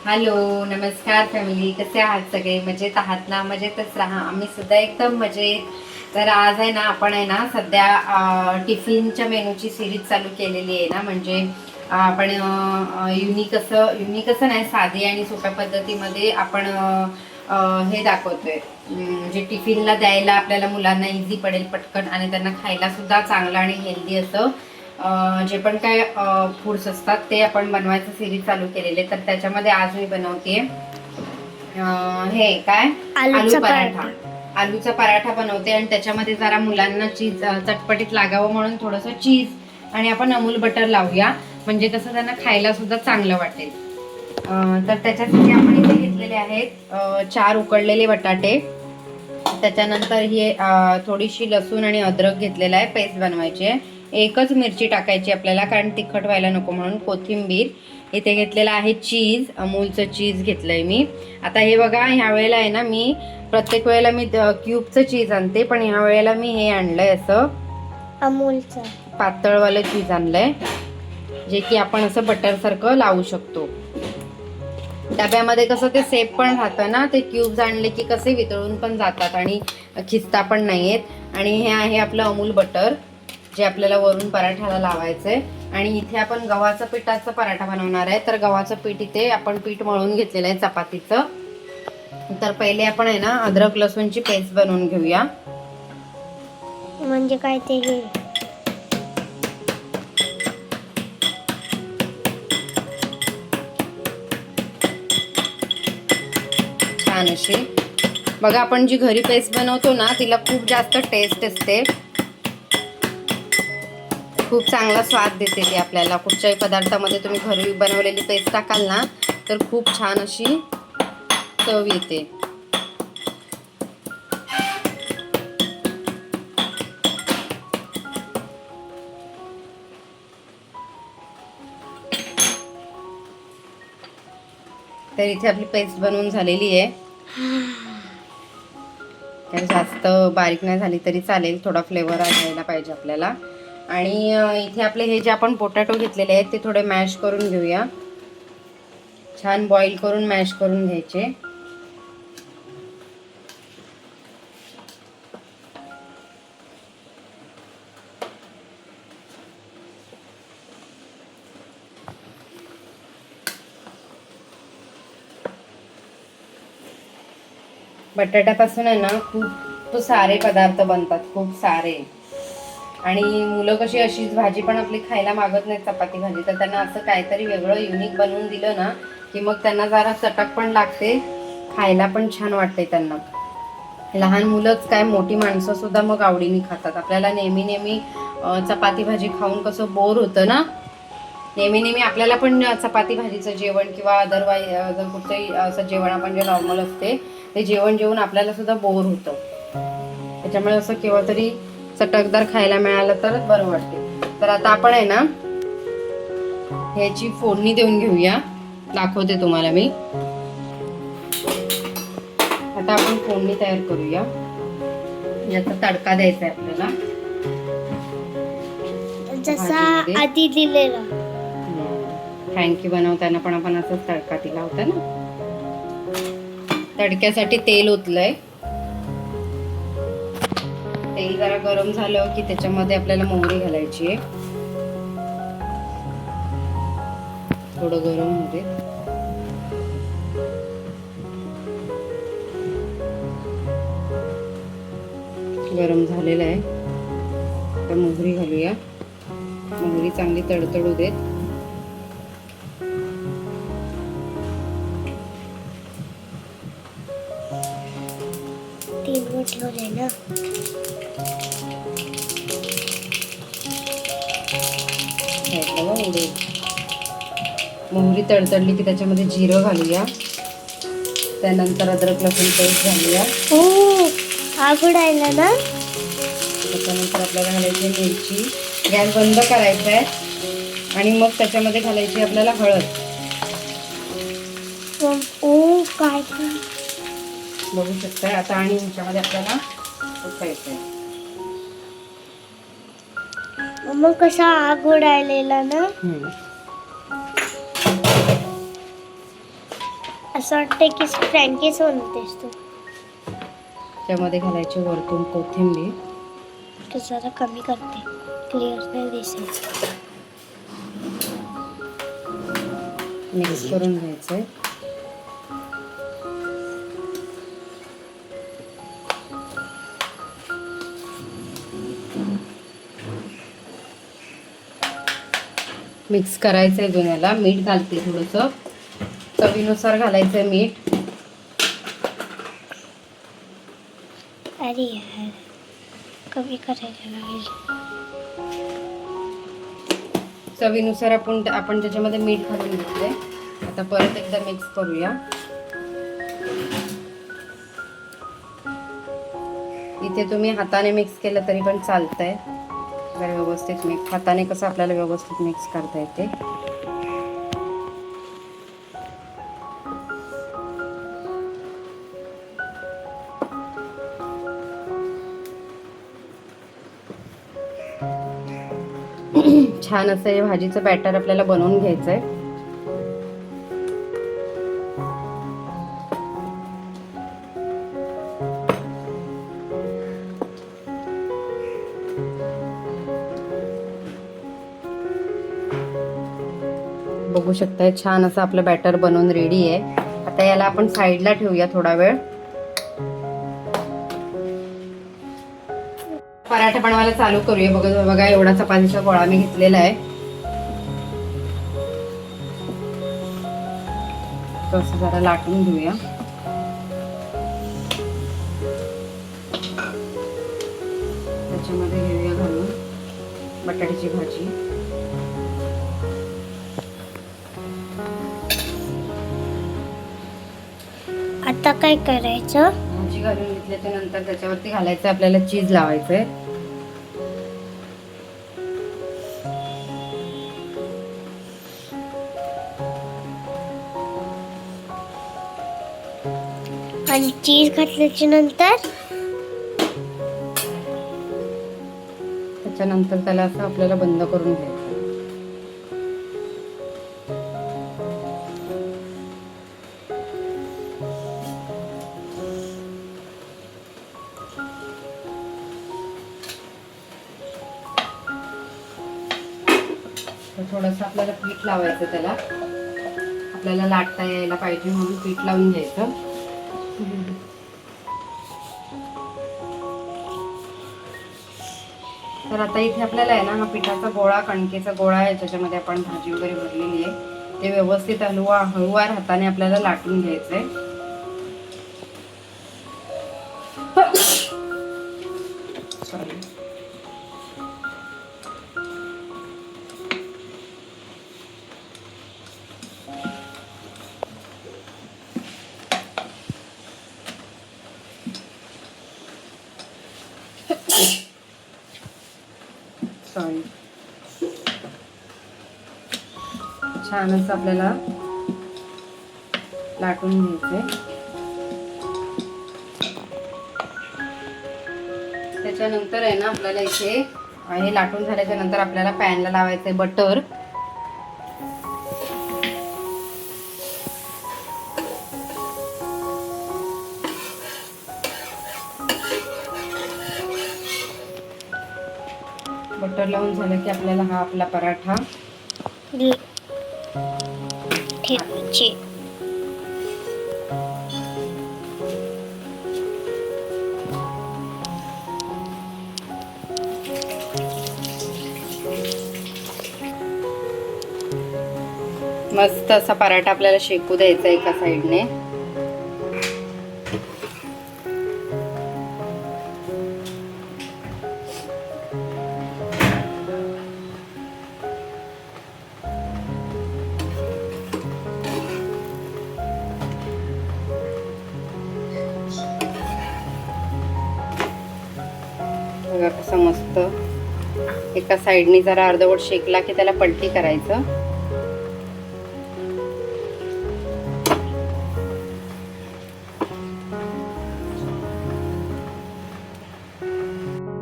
Hello, नमस्कार family. कसे आहात सगळे? मजेत आहात ना? मजेतच राहा. आम्ही सुद्धा एकदम मजेत. तर आज आहे ना, आपण आहे ना सध्या टिफिनच्या मेनूची सिरीज चालू केलेली आहे ना. म्हणजे आपण युनिक असं नाही, साधी आणि सोप्या पद्धतीमध्ये आपण हे दाखवतोय. म्हणजे टिफिनला द्यायला आपल्याला मुलांना इझी पडेल पटकन, आणि त्यांना खायला सुद्धा चांगलं आणि हेल्दी असं जे पण काय फूड्स असतात ते आपण बनवायचं सिरीज चालू केलेले. तर त्याच्यामध्ये आज मी बनवते हे काय आलू पराठा. आलूचा पराठा बनवते आणि त्याच्यामध्ये जरा मुलांना चीज चटपटीत लागावं म्हणून थोडंसं चीज आणि आपण अमूल बटर लावूया, म्हणजे कसं त्यांना खायला सुद्धा चांगलं वाटेल. तर त्याच्यासाठी आपण इथे घेतलेले आहेत 4 उकडलेले बटाटे. त्याच्यानंतर ही थोडीशी लसूण आणि अद्रक घेतलेला आहे, पेस्ट बनवायची आहे. एकच मिरची टाकायची आपल्याला, कारण तिखट व्हायला नको म्हणून. कोथिंबीर. इथे घेतलेला आहे चीज, अमूलचं चीज घेतलंय मी. आता हे बघा, ह्या वेळेला आहे ना, मी प्रत्येक वेळेला मी क्यूबचं चीज आणते, पण ह्या वेळेला मी हे आणलंय असं अमूलचं पातळवालं चीज आणलंय, जे की आपण असं बटर सारखं लावू शकतो. डब्यामध्ये कसं ते सेफ पण राहतं ना, ते क्यूब्स आणले की कसे वितळून पण जातात आणि खिस्ता पण नाहीयेत. आणि हे आहे आपलं अमूल बटर, जे आपल्याला वरून पराठ्याला लावायचंय. आणि इथे आपण गव्हाचं पिठाचा पराठा बनवणार आहे. तर गव्हाचं पीठ इथे आपण पीठ मळून घेतलेलं आहे चपातीचं. तर पहिले आपण आहे ना अद्रक लसूणची पेस्ट बनवून घेऊया. म्हणजे काय ते हे छान अशी बघा, आपण जी घरी पेस्ट बनवतो ना, तिला खूप जास्त टेस्ट असते, खूप चांगला स्वाद देते ती आपल्याला. कुठच्याही पदार्थामध्ये तुम्ही घरी बनवलेली पेस्ट टाकाल ना, तर खूप छान अशी चव येते. तर इथे आपली पेस्ट बनवून झालेली आहे. जास्त बारीक नाही झाली तरी चालेल, थोडा फ्लेवर यायला पाहिजे आपल्याला. आणि इथे आपले हे जे आपण पोटॅटो घेतलेले आहेत ते थोडे मॅश करून घेऊया. छान बॉईल करून मॅश करून घ्यायचे. बटाट्यापासून आहे ना खूप सारे पदार्थ बनतात, खूप सारे. आणि मुलं कशी अशीच भाजी पण आपली खायला मागत नाहीत, चपाती भाजी. तर त्यांना असं काहीतरी वेगळं युनिक बनवून दिलं ना की मग त्यांना जरा चटक पण लागते, खायला पण छान वाटते त्यांना. लहान मुलंच काय, मोठी माणसं सुद्धा मग आवडीने खातात. आपल्याला नेहमी नेहमी चपाती भाजी खाऊन कसं बोर होतं ना. नेहमी नेहमी आपल्याला पण चपाती भाजीचं जेवण किंवा अदरवाईज जर कुठचंही असं जेवण आपण जे नॉर्मल असते ते जेवण जेवून आपल्याला सुद्धा बोर होतं. त्याच्यामुळे असं केव्हा तरी चटकदार खायला मिळालं तर बरं वाटते. तर आता आपण आहे ना ह्याची फोडणी देऊन घेऊया, दाखवते तुम्हाला मी. आता आपण फोडणी तयार करूया. याचा तडका द्यायचा आहे आपल्याला, जसा आधी दिलेला. फ्रँकी बनवताना पण आपण असंच तडका दिला होता ना. तडक्यासाठी तेल ओतलंय. तेल जरा गरम झालं की त्याच्यामध्ये आपल्याला मोहरी घालायची आहे. थोडं गरम होऊ दे. गरम झालेलं आहे, तर मोहरी घालूया. मोहरी चांगली तडतडू देत. ठेवले ना. मोहरी तडतडली की त्याच्यामध्ये जिरं घालूया. त्यानंतर अद्रक लसूण पेस्ट घालूया. आगुडायला ना. त्याच्यानंतर आपल्याला घालायची मिरची. गॅस बंद करायचा आहे आणि मग त्याच्यामध्ये घालायची आपल्याला हळद. काय बघू शकताय आता. आणि ह्याच्यामध्ये आपल्याला उकळायचं आहे. मग कसा आग उडायलेला ना. असं वाटतं की फ्रँकीच बनवतेस तू. त्यामध्ये घालायची वरतून कोथिंबीर. तर जरा कमी करते, क्लिअर नाही दिसेल. मिक्स करून घ्यायचंय. मिक्स करायचंय दोन्हीला. मीठ घालते थोडंसं, चवीनुसार घालायचंय मीठ. अरे यार, कमी करायला लागेल. चवीनुसार आपण त्याच्यामध्ये मीठ घालून घेतलंय. आता परत एकदा मिक्स करूया. इथे तुम्ही हाताने मिक्स केलं तरी पण चालतंय. जर व्यवस्थित मिक्स हाताने कसं आपल्याला व्यवस्थित मिक्स करता येते. छान असं हे भाजीचं बॅटर आपल्याला बनवून घ्यायचंय. बघू शकताय छान असं आपलं बॅटर बनवून रेडी आहे. आता याला आपण साईडला ठेवूया थोडा वेळ. पराठा बनवायला चालू करूया. बघा एवढा चपातीचा गोळा मी घेतलेला आहे. तो असं जरा लाटून घेऊया. त्याच्यामध्ये घेऊया घालून बटाट्याची भाजी. आता काय करायचं? भाजी घालून घेतल्याच्या नंतर त्याच्यावरती घालायचं आपल्याला चीज लावायचंय. आणि चीज घातल्याच्या नंतर त्याच्यानंतर त्याला असं आपल्याला बंद करून घ्यायचं. थोडंसं आपल्याला पीठ लावायचं. त्याला आपल्याला लाटता यायला पाहिजे म्हणून पीठ लावून घ्यायचं. तर आता इथे आपल्याला आहे ना हा पिठाचा गोळा, कणकेचा गोळा आहे ज्याच्यामध्ये आपण भाजी वगैरे भरलेली आहे, ते व्यवस्थित हळूवार हाताने आपल्याला लाटून घ्यायचंय. सॉरी. सॉरी. छान असं आपल्याला लाटून घ्यायचंय. त्याच्यानंतर आहे ना आपल्याला इथे हे लाटून झाल्याच्या नंतर आपल्याला पॅनला लावायचंय बटर. बटर लावून झालं की आपल्याला हा आपला पराठा ठेवायचे. मस्त असा पराठा आपल्याला शेकू द्यायचा एका साईडने. बघा कसं मस्त एका साईडने जरा अर्धवट शेकला की त्याला पलटी करायचं.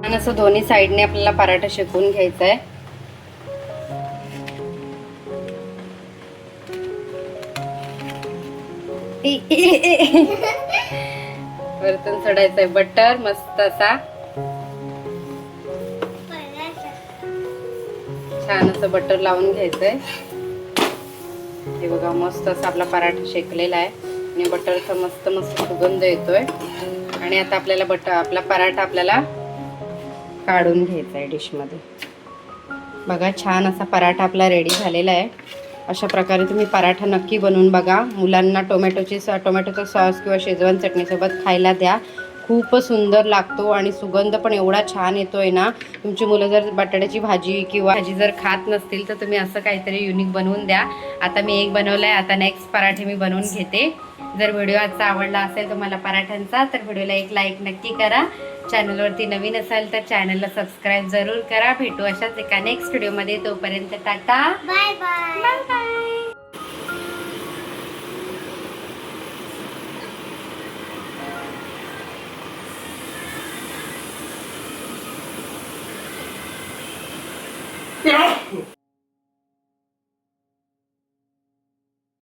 आणि असं दोन्ही साईडने आपल्याला पराठा शेकून घ्यायचा आहे. वरतून सोडायचंय बटर मस्त असा छान असं बटर लावून घ्यायचंय. हे बघा मस्त असा आपला पराठा शेकलेला आहे आणि बटरचा मस्त मस्त सुगंध येतोय. आणि आता आपल्याला आपला पराठा आपल्याला काढून घ्यायचा आहे डिशमध्ये. बघा छान असा पराठा आपला रेडी झालेला आहे. अशा प्रकारे तुम्ही पराठा नक्की बनवून बघा. मुलांना टोमॅटोचा सॉस किंवा शेजवान चटणीसोबत खायला द्या. खूप सुंदर लागतो आणि सुगंध पण एवढा छान येतोय ना. तुमची मुलं जर बटाट्याची भाजी किंवा भाजी जर खात नसतील तर तुम्ही असं काहीतरी युनिक बनवून द्या. आता मी एक बनवलाय, आता नेक्स्ट पराठे मी बनवून घेते. जर व्हिडिओ आजचा आवडला असेल तुम्हाला पराठ्यांचा तर व्हिडिओला एक लाईक नक्की करा. चॅनलवरती नवीन असाल तर चॅनलला सबस्क्राईब जरूर करा. भेटू अशाच एका नेक्स्ट व्हिडिओमध्ये. तोपर्यंत tata, bye bye. Bye bye.